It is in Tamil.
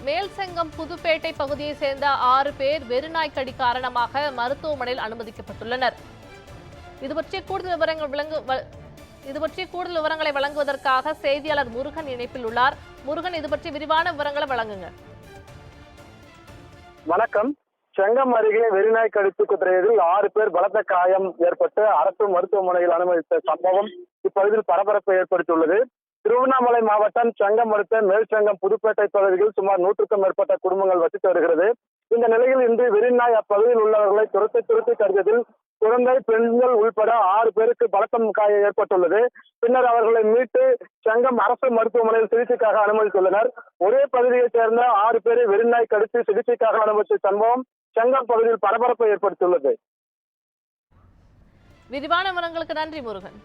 மேல்செங்கம் புதுப்பேட்டை பகுதியை சேர்ந்த 6 பேர் வெறிநாய் கடி காரணமாக மருத்துவமனையில் அனுமதிக்கப்பட்டுள்ளனர். இது பற்றிய கூடுதல் விவரங்களை வழங்குவதற்காக செய்தியாளர் முருகன் இணைப்பில் உள்ளார். முருகன், இது பற்றி விரிவான விவரங்களை வழங்குங்க. வணக்கம். செங்கம் அருகே வெறிநாய் கடித்து குதிரையில் 6 பேர் பலத்த காயம் ஏற்பட்டு அரசு மருத்துவமனையில் அனுமதித்த சம்பவம் இப்பகுதியில் பரபரப்பை ஏற்படுத்தியுள்ளது. திருவண்ணாமலை மாவட்டம் செங்கம் அடுத்த மேல்செங்கம் புதுப்பேட்டை பகுதியில் சுமார் 100க்கும் மேற்பட்ட குடும்பங்கள் வசித்து வருகிறது. இந்த நிலையில் இன்று வெறிநாய் அப்பகுதியில் உள்ளவர்களை துரத்தி கடித்ததில் குழந்தை, பெண்கள் உள்பட 6 பேருக்கு பலத்த காயம் ஏற்பட்டுள்ளது. பின்னர் அவர்களை மீட்டு செங்கம் அரசு மருத்துவமனையில் சிகிச்சைக்காக அனுமதித்துள்ளனர். ஒரே பகுதியைச் சேர்ந்த 6 பேரை வெறிநாய் கடித்து சிகிச்சைக்காக அனுமதித்த சம்பவம் செங்கம் பகுதியில் பரபரப்பை ஏற்படுத்தியுள்ளது. விரிவான விவரங்களுக்கு நன்றி முருகன்.